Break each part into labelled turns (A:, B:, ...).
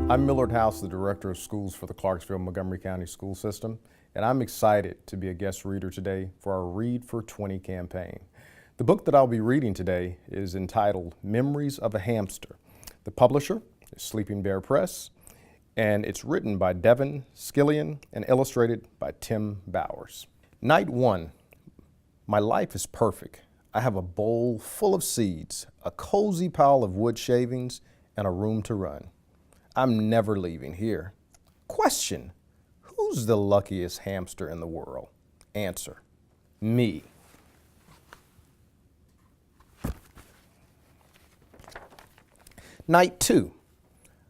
A: I'm Millard House, the Director of Schools for the Clarksville-Montgomery County School System, and I'm excited to be a guest reader today for our Read for 20 campaign. The book that I'll be reading today is entitled Memoirs of a Hamster. The publisher is Sleeping Bear Press, and it's written by Devin, Scillian, and illustrated by Tim Bowers. Night 1. My life is perfect. I have a bowl full of seeds, a cozy pile of wood shavings, and a room to run. I'm never leaving here. Question: who's the luckiest hamster in the world? Answer: me. Night 2.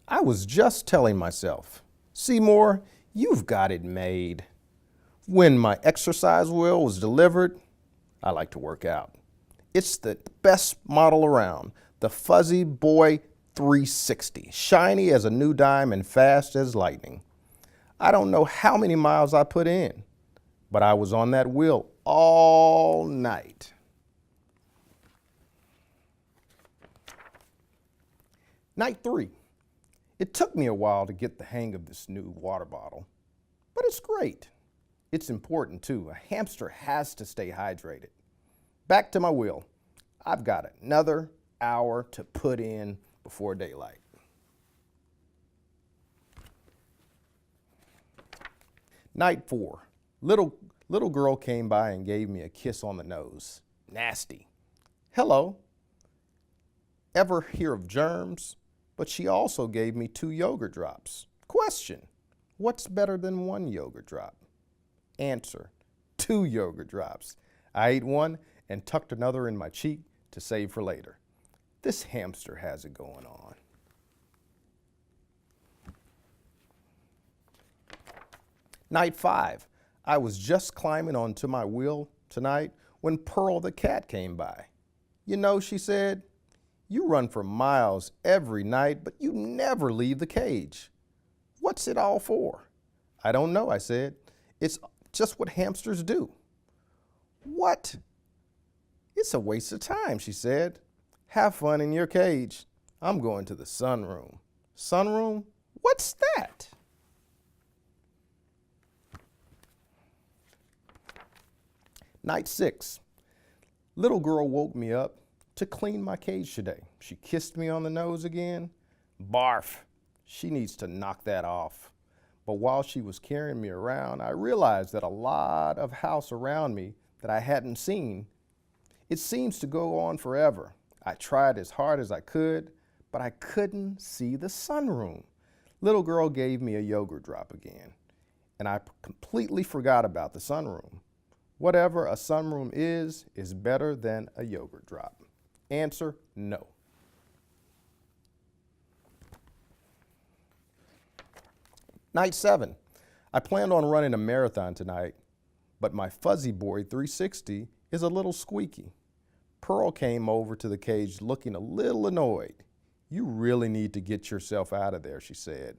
A: I was just telling myself, Seymour, you've got it made. When my exercise wheel was delivered, I like to work out. It's the best model around, the Fuzzy Boy 360, shiny as a new dime and fast as lightning. I don't know how many miles I put in, but I was on that wheel all night. Night 3. It took me a while to get the hang of this new water bottle, but it's great. It's important too. A hamster has to stay hydrated. Back to my wheel. I've got another hour to put in before daylight. Night 4. Little girl came by and gave me a kiss on the nose. Nasty. Hello. Ever hear of germs? But she also gave me 2 yogurt drops. Question: what's better than 1 yogurt drop? Answer: 2 yogurt drops. I ate one and tucked another in my cheek to save for later. This hamster has it going on. Night 5. I was just climbing onto my wheel tonight when Pearl the cat came by. You know, she said, you run for miles every night, but you never leave the cage. What's it all for? I don't know, I said. It's just what hamsters do. What? It's a waste of time, she said. Have fun in your cage. I'm going to the sunroom. Sunroom? What's that? Night 6. Little girl woke me up to clean my cage today. She kissed me on the nose again. Barf. She needs to knock that off. But while she was carrying me around, I realized that a lot of house around me that I hadn't seen, it seems to go on forever. I tried as hard as I could, but I couldn't see the sunroom. Little girl gave me a yogurt drop again, and I completely forgot about the sunroom. Whatever a sunroom is better than a yogurt drop. Answer: no. Night 7. I planned on running a marathon tonight, but my Fuzzy Boy 360 is a little squeaky. Pearl came over to the cage looking a little annoyed. You really need to get yourself out of there, she said.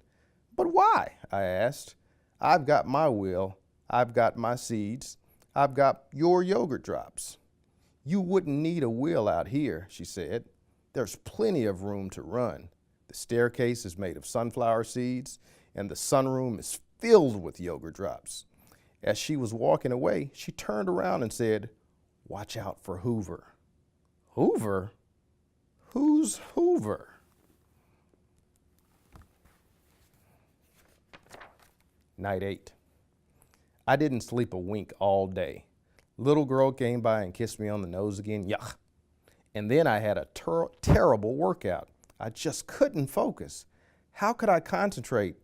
A: But why? I asked. I've got my wheel, I've got my seeds, I've got your yogurt drops. You wouldn't need a wheel out here, she said. There's plenty of room to run. The staircase is made of sunflower seeds, and the sunroom is filled with yogurt drops. As she was walking away, she turned around and said, watch out for Hoover. Hoover? Who's Hoover? Night 8. I didn't sleep a wink all day. Little girl came by and kissed me on the nose again. Yuck. And then I had a terrible workout. I just couldn't focus. How could I concentrate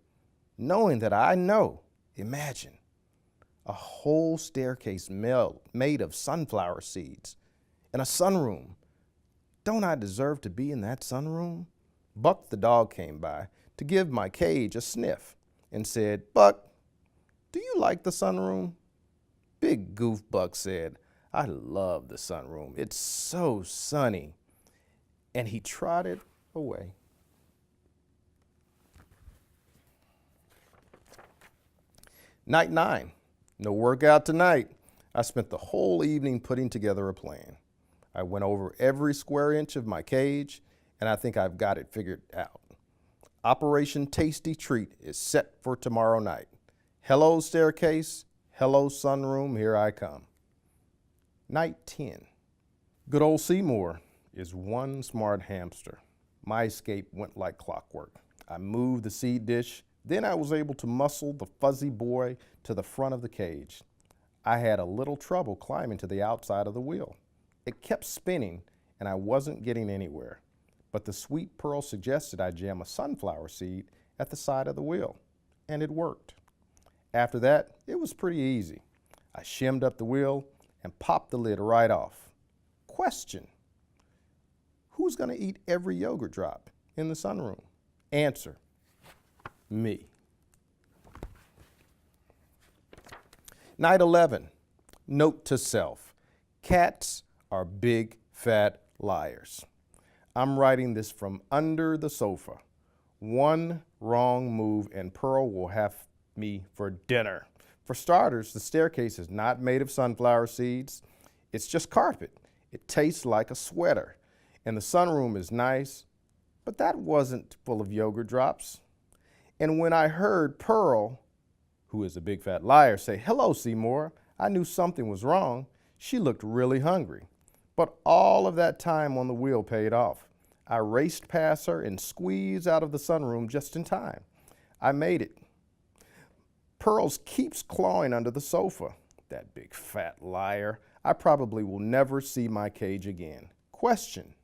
A: knowing that I know? Imagine a whole staircase made of sunflower seeds and a sunroom. Don't I deserve to be in that sunroom? Buck the dog came by to give my cage a sniff and said, Buck, do you like the sunroom? Big Goof Buck said, I love the sunroom. It's so sunny. And he trotted away. Night 9. No workout tonight. I spent the whole evening putting together a plan. I went over every square inch of my cage, and I think I've got it figured out. Operation Tasty Treat is set for tomorrow night. Hello, staircase. Hello, sunroom. Here I come. Night 10. Good old Seymour is one smart hamster. My escape went like clockwork. I moved the seed dish, then I was able to muscle the fuzzy boy to the front of the cage. I had a little trouble climbing to the outside of the wheel. It kept spinning and I wasn't getting anywhere. But the sweet Pearl suggested I jam a sunflower seed at the side of the wheel, and it worked. After that, it was pretty easy. I shimmed up the wheel and popped the lid right off. Question: who's going to eat every yogurt drop in the sunroom? Answer: me. Night 11. Note to self: cats are big fat liars. I'm writing this from under the sofa. One wrong move and Pearl will have me for dinner. For starters, the staircase is not made of sunflower seeds. It's just carpet. It tastes like a sweater. And the sunroom is nice, but that wasn't full of yogurt drops. And when I heard Pearl, who is a big fat liar, say, "Hello, Seymour," I knew something was wrong. She looked really hungry. But all of that time on the wheel paid off. I raced past her and squeezed out of the sunroom just in time. I made it. Pearls keeps clawing under the sofa. That big fat liar. I probably will never see my cage again. Question: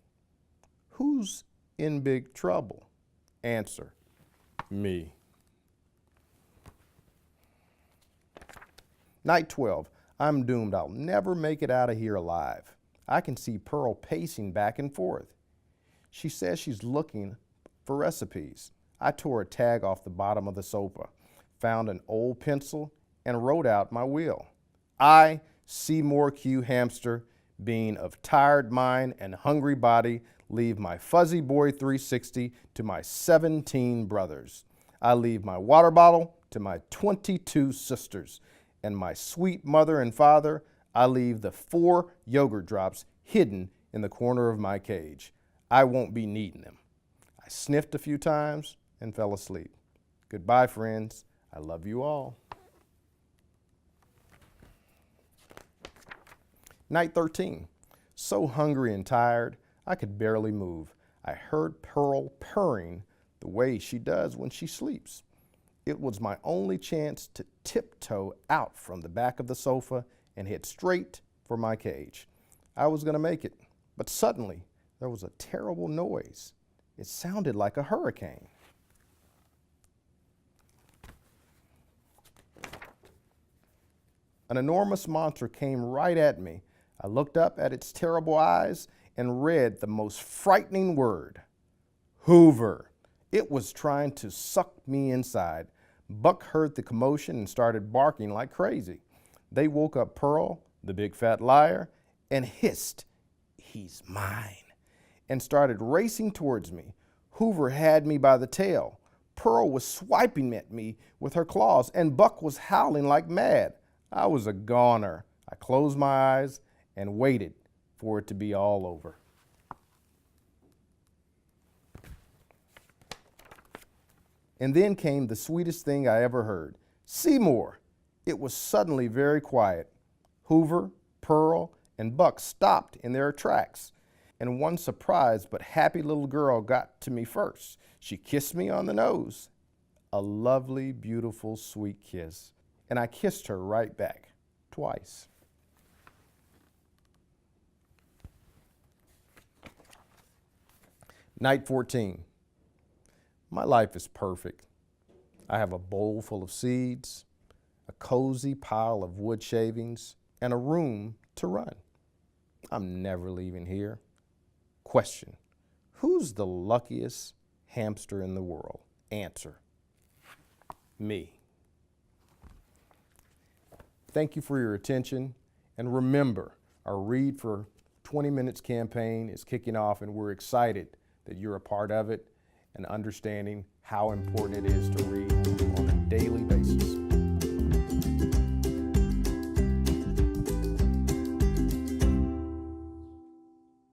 A: who's in big trouble? Answer: me. Night 12. I'm doomed. I'll never make it out of here alive. I can see Pearl pacing back and forth. She says she's looking for recipes. I tore a tag off the bottom of the sofa, found an old pencil, and wrote out my will. I, Seymour Q. Hamster, being of tired mind and hungry body, leave my fuzzy boy 360 to my 17 brothers. I leave my water bottle to my 22 sisters, and my sweet mother and father, I leave the 4 yogurt drops hidden in the corner of my cage. I won't be needing them. I sniffed a few times and fell asleep. Goodbye, friends. I love you all. Night 13. So hungry and tired, I could barely move. I heard Pearl purring the way she does when she sleeps. It was my only chance to tiptoe out from the back of the sofa and head straight for my cage. I was going to make it, but suddenly there was a terrible noise. It sounded like a hurricane. An enormous monster came right at me. I looked up at its terrible eyes and read the most frightening word: Hoover. It was trying to suck me inside. Buck heard the commotion and started barking like crazy. They woke up Pearl, the big fat liar, and hissed, "He's mine," and started racing towards me. Hoover had me by the tail. Pearl was swiping at me with her claws, and Buck was howling like mad. I was a goner. I closed my eyes and waited for it to be all over. And then came the sweetest thing I ever heard: "Seymour." It was suddenly very quiet. Hoover, Pearl, and Buck stopped in their tracks, and one surprised but happy little girl got to me first. She kissed me on the nose. A lovely, beautiful, sweet kiss. And I kissed her right back, twice. Night 14. My life is perfect. I have a bowl full of seeds, a cozy pile of wood shavings, and a room to run. I'm never leaving here. Question: who's the luckiest hamster in the world? Answer: me. Thank you for your attention, and remember, our Read for 20 Minutes campaign is kicking off, and we're excited that you're a part of it and understanding how important it is to read on a daily basis.